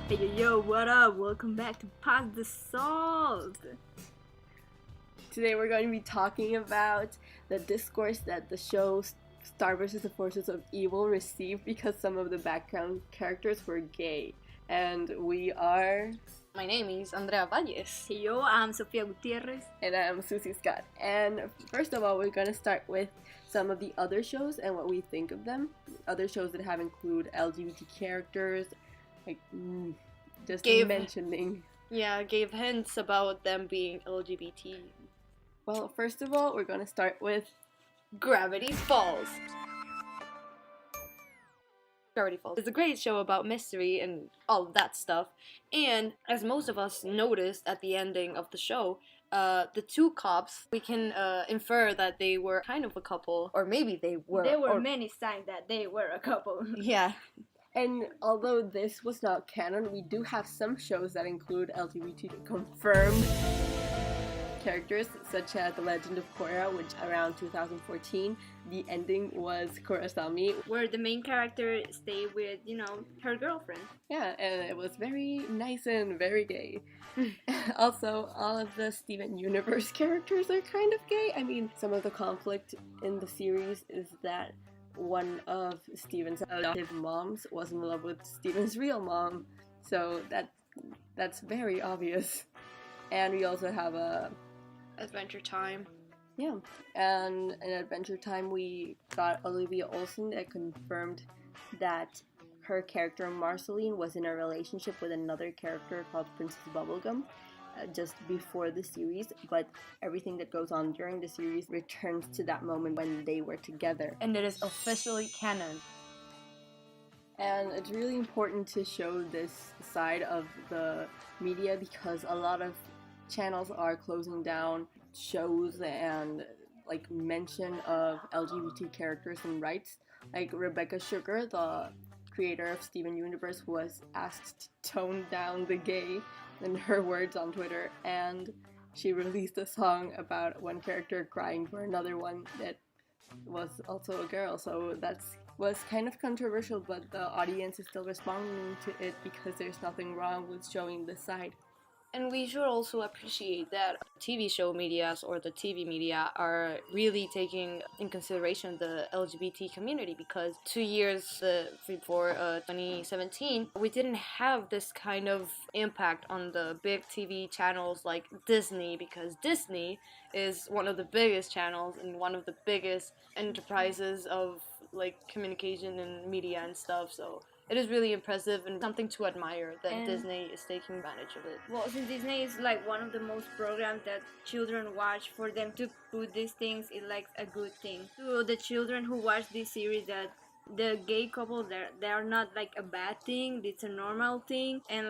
Yo, what up? Welcome back to Pass the Salt. Today we're going to be talking about the discourse that the show Star vs. the Forces of Evil received because some of the background characters were gay. And we are... My name is Andrea Valles. Yo, I'm Sofia Gutierrez. And I'm Susie Scott. And first of all, we're going to start with some of the other shows and what we think of them. Other shows that have include LGBT characters, like mentioning. Yeah, gave hints about them being LGBT. Well, first of all, we're going to start with Gravity Falls. Gravity Falls is a great show about mystery and all of that stuff. And as most of us noticed at the ending of the show, the two cops, we can infer that they were kind of a couple, or maybe they were. There were many signs that they were a couple. Yeah. And although this was not canon, we do have some shows that include LGBT confirmed characters, such as The Legend of Korra, which around 2014, the ending was Kurosami, where the main character stayed with, her girlfriend. Yeah, and it was very nice and very gay. Also, all of the Steven Universe characters are kind of gay. I mean, some of the conflict in the series is that one of Steven's adoptive moms was in love with Steven's real mom, so that's very obvious. And we also have Adventure Time. Yeah, and in Adventure Time we got Olivia Olsen that confirmed that her character Marceline was in a relationship with another character called Princess Bubblegum just before the series, but everything that goes on during the series returns to that moment when they were together. And it is officially canon. And it's really important to show this side of the media because a lot of channels are closing down shows and mention of LGBT characters and rights. Like Rebecca Sugar, the creator of Steven Universe, was asked to tone down the gay in her words on Twitter, and she released a song about one character crying for another one that was also a girl, so that was kind of controversial, but the audience is still responding to it because there's nothing wrong with showing this side. And we should also appreciate that TV show medias or the TV media are really taking in consideration the LGBT community, because 2 years before 2017, we didn't have this kind of impact on the big TV channels like Disney, because Disney is one of the biggest channels and one of the biggest enterprises of communication and media and stuff, so it is really impressive and something to admire that Disney is taking advantage of it. Well, since Disney is one of the most programs that children watch, for them to put these things is a good thing. To the children who watch this series, that the gay couple, they are not a bad thing, it's a normal thing, and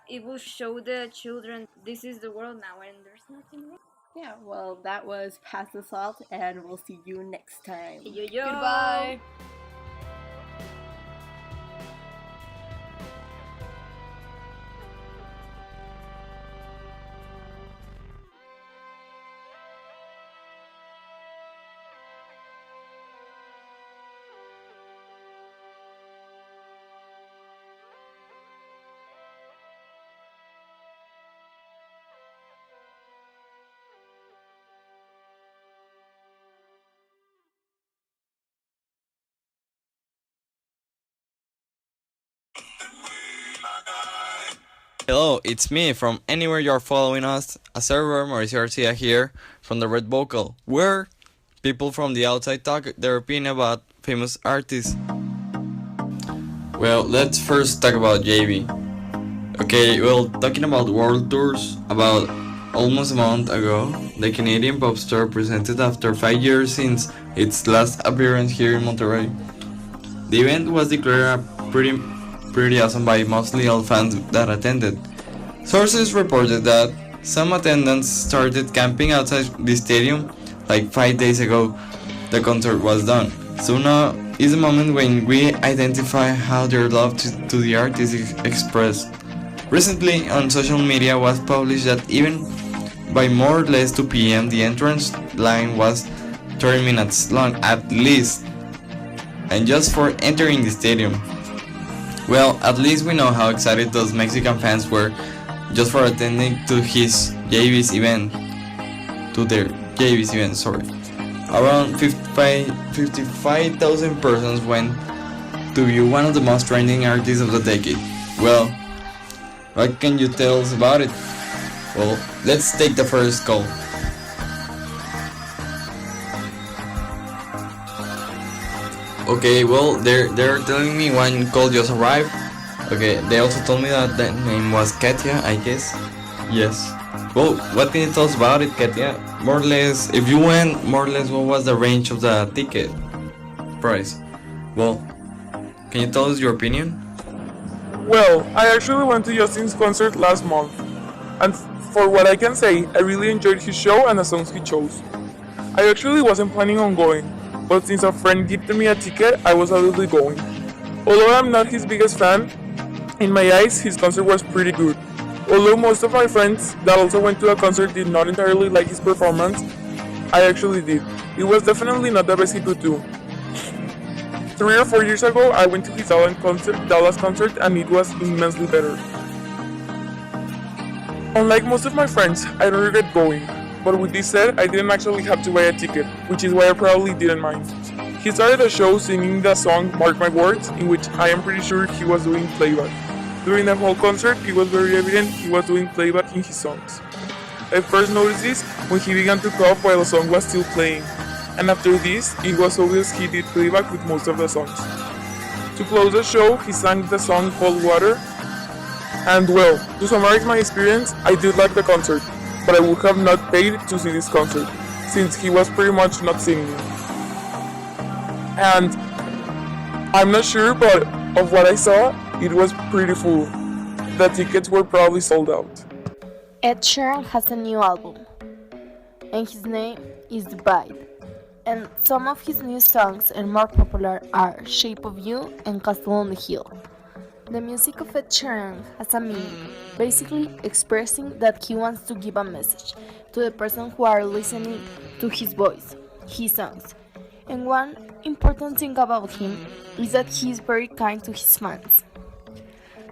it will show the children this is the world now and there's nothing wrong. Yeah, well, that was Pass the Salt, and we'll see you next time. Yo. Goodbye! Hello, it's me from anywhere you're following us, a server Mauricio Garcia here from the Red Vocal, where people from the outside talk their opinion about famous artists. Well, let's first talk about JB. Okay, well, talking about world tours, about almost a month ago, the Canadian pop star presented after 5 years since its last appearance here in Monterrey. The event was declared a pretty awesome by mostly all fans that attended. Sources reported that some attendants started camping outside the stadium 5 days ago the concert was done. So now is the moment when we identify how their love to the artist is expressed. Recently on social media was published that even by more or less 2 p.m. the entrance line was 30 minutes long at least, and just for entering the stadium. Well, at least we know how excited those Mexican fans were just for attending to his JV's event. To their JV's event, sorry. Around 55,000 persons went to view one of the most trending artists of the decade. Well, what can you tell us about it? Well, let's take the first call. Okay, well, they're telling me one call just arrived. Okay, they also told me that the name was Katia, I guess. Yes. Well, what can you tell us about it, Katia? More or less, if you went, more or less, what was the range of the ticket price? Well, can you tell us your opinion? Well, I actually went to Justin's concert last month, and for what I can say, I really enjoyed his show and the songs he chose. I actually wasn't planning on going, but since a friend gifted me a ticket, I was absolutely going. Although I'm not his biggest fan, in my eyes, his concert was pretty good. Although most of my friends that also went to a concert did not entirely like his performance, I actually did. It was definitely not the best he could do. 3 or 4 years ago, I went to his Dallas concert and it was immensely better. Unlike most of my friends, I don't regret going, but with this said, I didn't actually have to buy a ticket, which is why I probably didn't mind. He started the show singing the song Mark My Words, in which I am pretty sure he was doing playback. During the whole concert, it was very evident he was doing playback in his songs. I first noticed this when he began to cough while the song was still playing, and after this, it was obvious he did playback with most of the songs. To close the show, he sang the song Cold Water, and well, to summarize my experience, I did like the concert, but I would have not paid to see this concert, since he was pretty much not singing. And I'm not sure, but of what I saw, it was pretty full. The tickets were probably sold out. Ed Sheeran has a new album, and his name is Divide. And some of his new songs and more popular are Shape of You and Castle on the Hill. The music of Ed Sheeran has a meaning, basically expressing that he wants to give a message to the person who are listening to his voice, his songs. And one important thing about him is that he is very kind to his fans.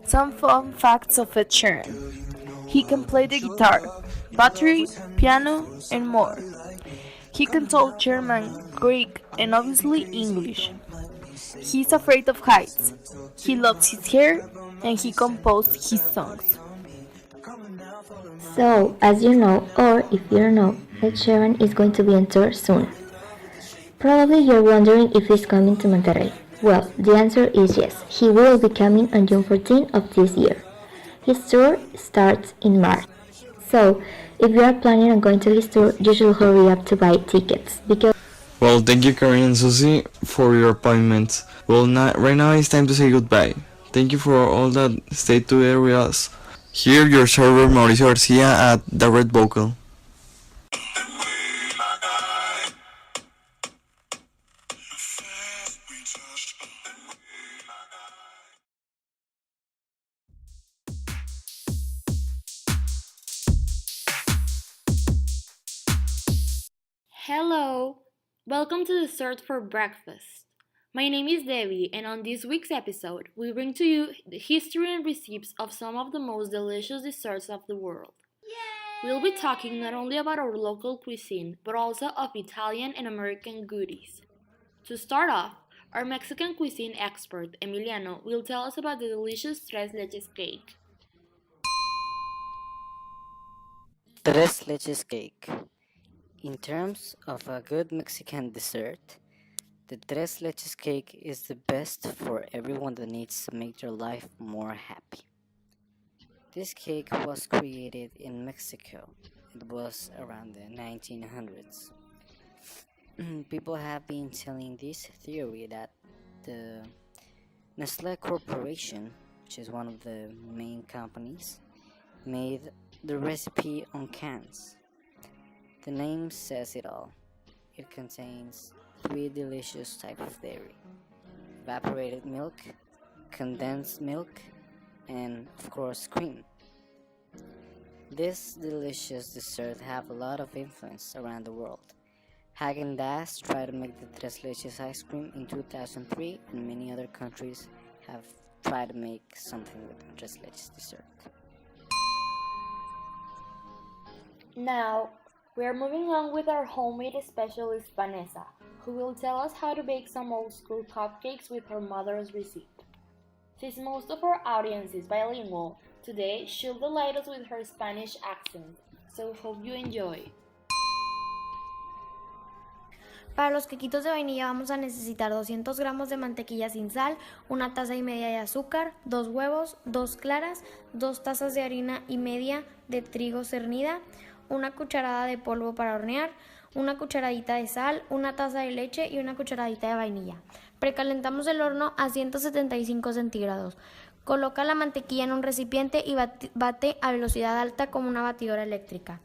Some fun facts of Ed Sheeran. He can play the guitar, battery, piano, and more. He can talk German, Greek, and obviously English. He's afraid of heights. He loves his hair, and he composed his songs. So, as you know, or if you don't know, Ed Sheeran is going to be on tour soon. Probably you're wondering if he's coming to Monterrey. Well, the answer is yes. He will be coming on June 14 of this year. His tour starts in March. So, if you are planning on going to his tour, you should hurry up to buy tickets because... Well, thank you, Karen and Susie, for your appointments. Well, right now it's time to say goodbye. Thank you for all that. Stay tuned with us. Here, your server Mauricio Garcia at the Red Vocal. Hello! Welcome to Dessert for Breakfast. My name is Debbie, and on this week's episode, we bring to you the history and recipes of some of the most delicious desserts of the world. We'll be talking not only about our local cuisine, but also of Italian and American goodies. To start off, our Mexican cuisine expert, Emiliano, will tell us about the delicious tres leches cake. Tres leches cake. In terms of a good Mexican dessert, the tres leches cake is the best for everyone that needs to make their life more happy. This cake was created in Mexico. It was around the 1900s. People have been telling this theory that the Nestle Corporation, which is one of the main companies, made the recipe on cans. The name says it all. It contains 3 delicious types of dairy: evaporated milk, condensed milk, and of course cream. This delicious dessert have a lot of influence around the world. Häagen-Dazs tried to make the tres leches ice cream in 2003, and many other countries have try to make something with tres leches dessert. Now, we are moving on with our homemade specialist Vanessa, who will tell us how to bake some old school cupcakes with her mother's recipe. Since most of our audience is bilingual, today she'll delight us with her Spanish accent, so hope you enjoy. Para los quequitos de vainilla vamos a necesitar 200 gramos de mantequilla sin sal, 1 taza y media de azúcar, 2 huevos, 2 claras, 2 tazas de harina y media de trigo cernida, 1 cucharada de polvo para hornear, 1 cucharadita de sal, 1 taza de leche y 1 cucharadita de vainilla. Precalentamos el horno a 175 centígrados. Coloca la mantequilla en un recipiente y bate a velocidad alta como una batidora eléctrica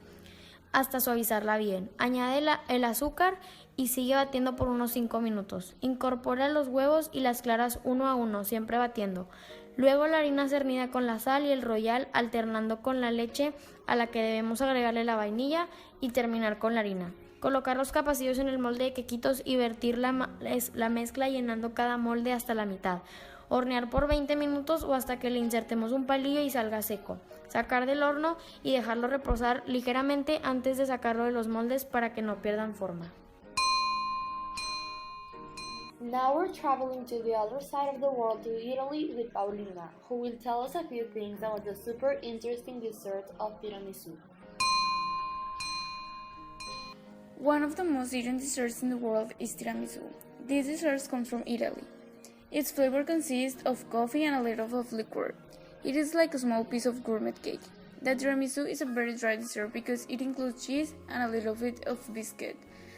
hasta suavizarla bien. Añade el azúcar y sigue batiendo por unos 5 minutos. Incorpora los huevos y las claras uno a uno, siempre batiendo. Luego la harina cernida con la sal y el royal, alternando con la leche a la que debemos agregarle la vainilla y terminar con la harina. Colocar los capacillos en el molde de quequitos y vertir la mezcla llenando cada molde hasta la mitad. Hornear por 20 minutos o hasta que le insertemos un palillo y salga seco. Sacar del horno y dejarlo reposar ligeramente antes de sacarlo de los moldes para que no pierdan forma. Now we're traveling to the other side of the world to Italy with Paulina, who will tell us a few things about the super interesting dessert of tiramisu. One of the most eaten desserts in the world is tiramisu. This dessert comes from Italy. Its flavor consists of coffee and a little of liqueur. It is like a small piece of gourmet cake. The tiramisu is a very dry dessert because it includes cheese and a little bit of biscuit.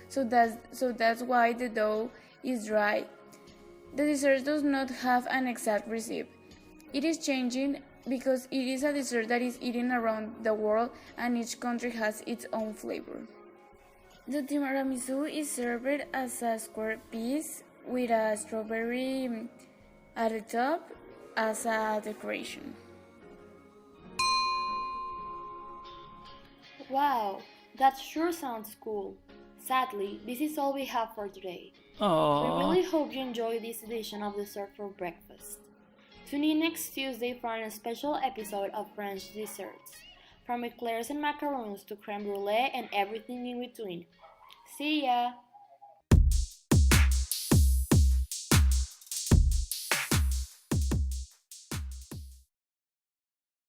So that's why the dough is dry. The dessert does not have an exact recipe. It is changing because it is a dessert that is eaten around the world and each country has its own flavor. The tiramisu is served as a square piece with a strawberry at the top as a decoration. Wow, that sure sounds cool. Sadly, this is all we have for today. Aww. We really hope you enjoyed this edition of Dessert for Breakfast. Tune in next Tuesday for a special episode of French desserts, from eclairs and macaroons to creme brulee and everything in between. See ya!